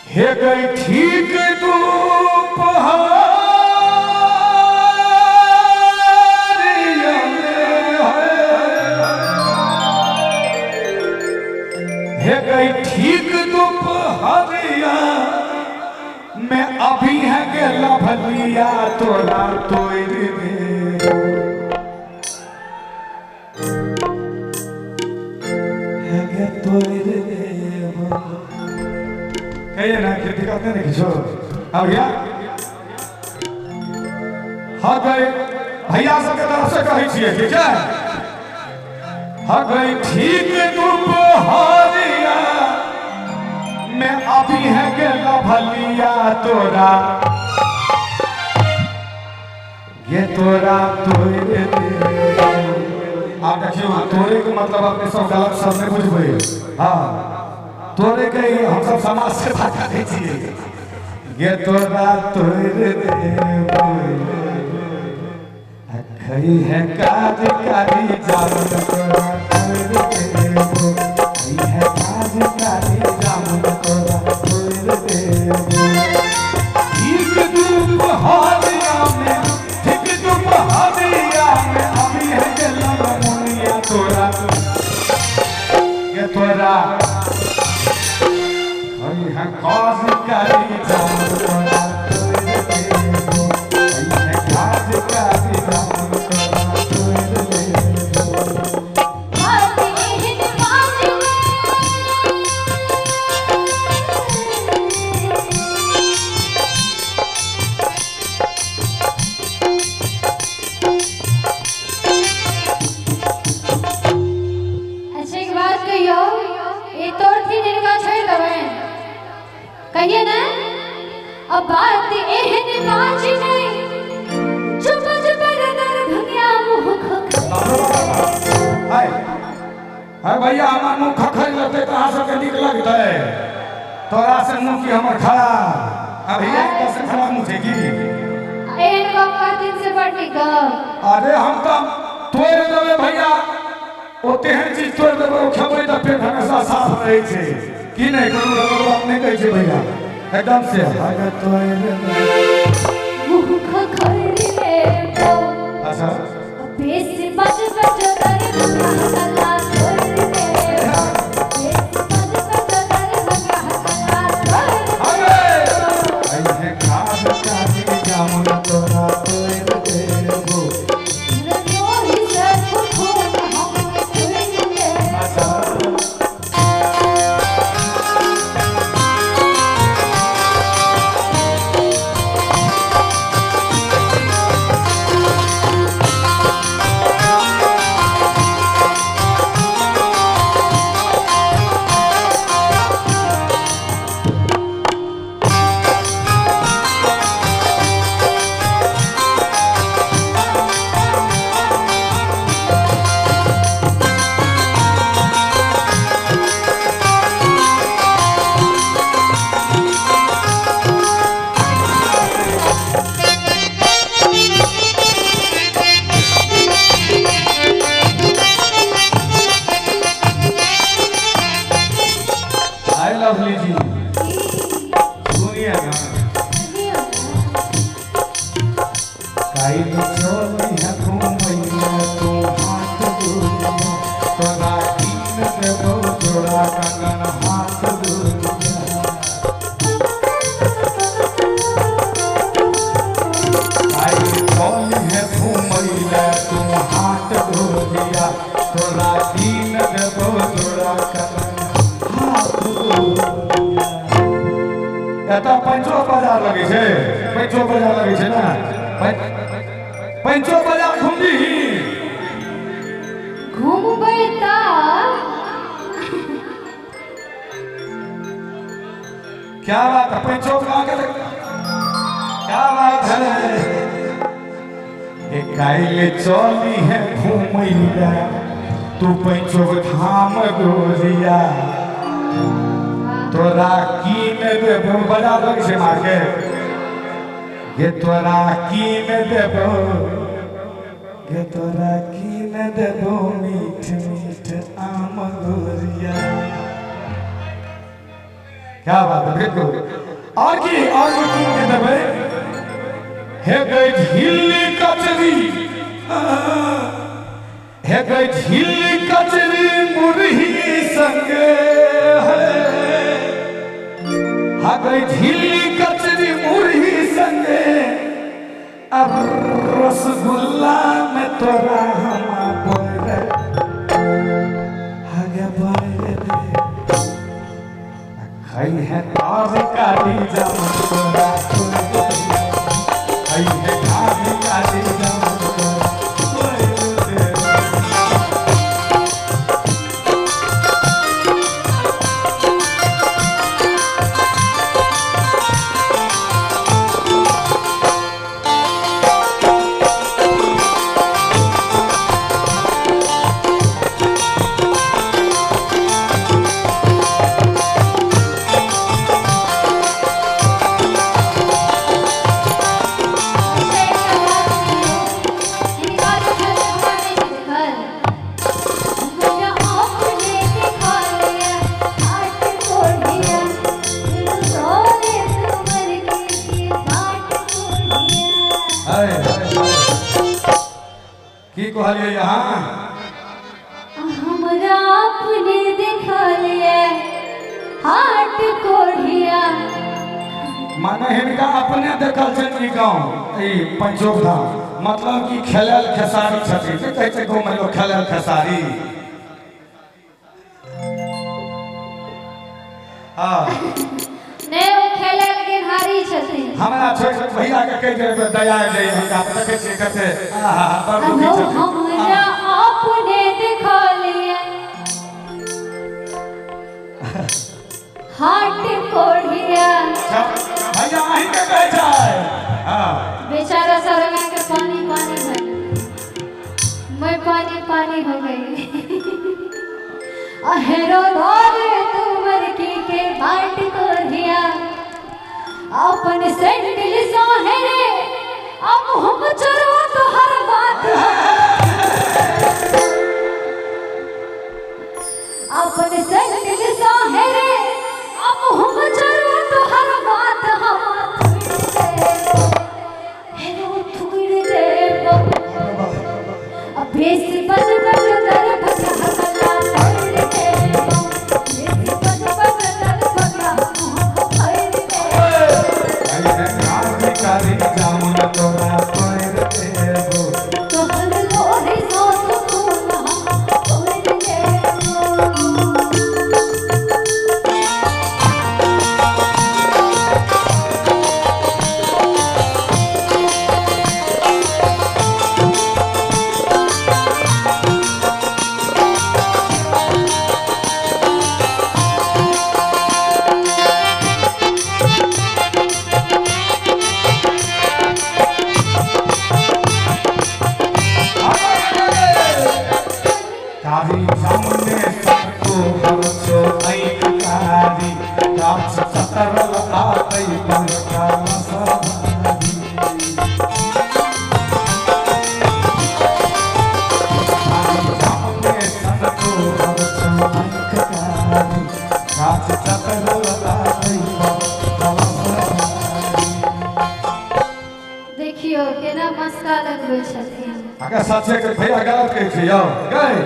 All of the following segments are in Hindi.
हे गई ठीक तू हे गई ठीक तू पहाड़िया मैं अभी है गेला भलिया तोरा तोड़ दे है गे तोड़ दे कहिए ना खेती करते हैं किशो अब गया हाँ गए भैया सबके तरफ से कही छिए ठीक है हाँ गई ठीक तू पहाड़िया मैं अभी है गेला भलिया तोरा ये तोरा तोड़ दे आप देखिए तोड़े के मतलब अपने सब गलत शब्द में बुझ हाँ तोरे के हम सब समाज से भागा दीजिए ये तोरा तोड़ दे खई है कारी जामुन तोरा तोड़ दे खई है कारी जामुन तोरा तोड़ दे ठीक धूप हारिया में ठीक धूप हारिया में अभी है गेला मुनिया तोरा ये तोरा है काज कारी जामुन तोरा तोड़ दे है काज कारी जामुन तोरा तोड़ दे अच्छा एक बात कहियो ये तोड़ थी जिनका छोड़ दबे कहिए ना अब बात एहन बाज नहीं चुप चुप नर भगिया मुख हाय हाय भैया हमार मुंह खखर लगते कहां से के निक लगते तोरा से मुंह की हमर खराब अब ये कैसे खराब मुंह थी एहन को दिन से बढ़ निक अरे हम तो तोड़ देबे भैया ओ तेहन चीज तोड़ देबे खबरे त पेट हमेशा साफ रहे छे की नहीं कोनो बात नहीं कहै छे भैया एकदम से हाय तोड़ मुख खखर ले अच्छा बेस बज बज कर सला तोड़ दे बेस बज बज कर सला तोड़ अरे ऐसे खास काटी जामुन तोरा तोड़ दे गो रोही से खून हम तोड़ दे लवली जी सुनिए ना काई तो चोली है घूमैया तू हाथ दूरिया तोरा कीन देबो जोड़ा कंगन हाथ दूरिया काई चोली है घूमैया तू हाथ दूरिया तोरा कीन देबो जोड़ा कंगन एता पंचो बाजार लगे छे पंचो बाजार लगे छे ना पंचो बाजार घूमली घूमबै ता क्या बात है पंचो का क्या बात है एक काइले चली है घूमैया तू पंचो धाम गोरिया तोरा कीन देबो बाजार लगे छे मार्केट ये तोरा कीन देबो ये तोरा कीन देबो मीठ मीठ आम गोरिया क्या बात है, बिल्कुल। और की के दबे हे गई झीली कचरी, हे गई झीली कचरी मुरही संगे है, हा गई झीली कचरी मुरही संगे, अब रसगुल्ला में तोरा हम बोले आगे बोले खाई है कारी जामुन तोरा खाई है कारी जामुन की कहलिए यहाँ हमरा अपने देखा लिया हाट कोढ़िया, माने हिनका अपने देखल छै ई गाँव ई पंचोक धाम, मतलब कि खेलल खेसारी छथिन, कहै छै गाँव में लोग खेलल खेसारी। हाँ नहीं वो खेलल के हारी छथिन। हमरा छोड़ भैया के कह दे दया दे, हमरा देखे छी कते आहा बड़ दुखी छथिन। हमरा अपने देखा लिया हाट कोढ़िया, भैया अहीं के कह जाए। हां बेचारा सरगा के पानी पानी है, मैं पानी पानी हो गई। अहेरो धोरे तुमर की के बाट कोढ़िया, अपन सैंडल सोहरे अब हम चरो तो हर बात, अपन सैंडल सोहरे अब हम चरो तो हर बात, हम हेरो थुड़ दे अब बेस बज बज दर भगा भगा छोड़ दे, बेस बज बज दर भगा छोड़ दे, कारी जामुन तोरा पैर देबो, तोहर लोहे सो सुकून हम छोड़ देबो। कारी जामुने सबको हरसो ऐक कारी, काछ चतरल आतै पंखा मसभारी। कारी जामुने सबको हरसो ऐक कारी, काछ चतरल आतै पंखा मसभारी। देखियो केना मस्का लगबै छथिन। अगर सच्चे के भैया गलत कहै छै यौ गए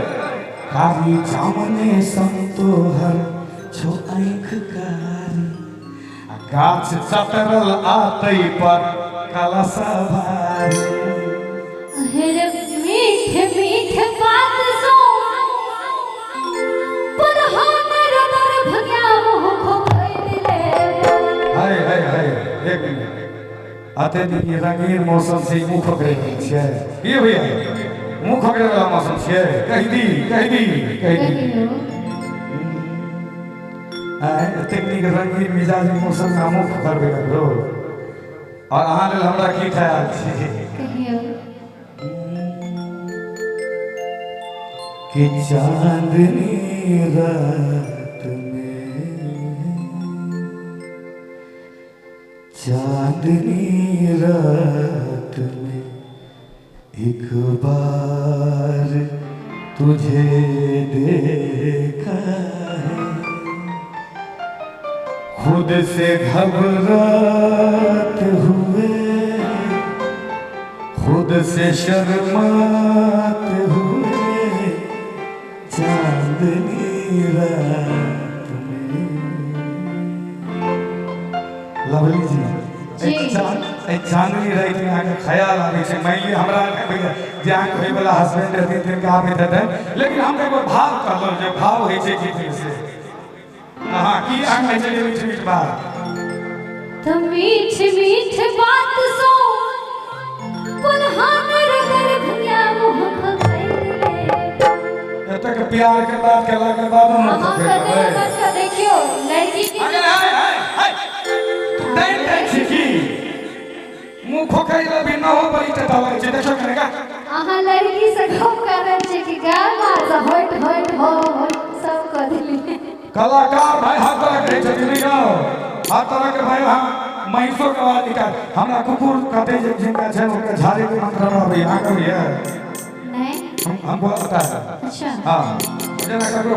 कारी जामुने संतोहर छो आँख कारी, गाछ चतरल आतै पर कलशा भारी। अहेर मीठ मीठ बात सो पर हमर दर भग्या मुँह खोखैल लेबो। हाय हाय हाय एक मिनट आते दिन ये रंगीन मौसम से मुंह पकड़े छै की भैया, मुंह पकड़े वाला मौसम छै, कह दी कहियो तकनीक रंगीन मिजाज मौसम में मुंह पकड़बे करो। और अहाँ लेल हमरा की ख्याल छै कहियो कि चांदनी रात में, चांदनी रात में एक बार तुझे देखा है, खुद से घबराते हुए, खुद से शर्माते हुए, चांदनी रात में। लवली जी चांदनी रात में आके ख्याल आवे छे। मैं ये हमरा भैया जे आंख होय वाला हस्बैंड रहते थे का आवे थे, लेकिन हम एगो भाव कहलो जे भाव होय छे कि से हां की आंख में चले मीठ मीठ बात तो मीठ मीठ बात सो पुनः नरगर भैया मुह खगैले। तक प्यार के बात केला के बाद हम हां कहते देखियो लड़की की अरे हाय हाय हाय देख देखी मुंह खोखैला भी न हो बड़ी टटा लगे छे। देखो कनेगा आहा लड़की से खूब करन छे कि गाल मार होट होट हो सब कर दिली। कलाकार भाई हर तरह के छथि नहीं गाओ, हर तरह के भाई हम महिषो के आवाज निकाल। हमरा कुकुर कहते जे जिनका छे ओकरा झाड़े के मंत्र न आवे। हां कहिए नहीं हम बोला पता है। अच्छा हां जना करो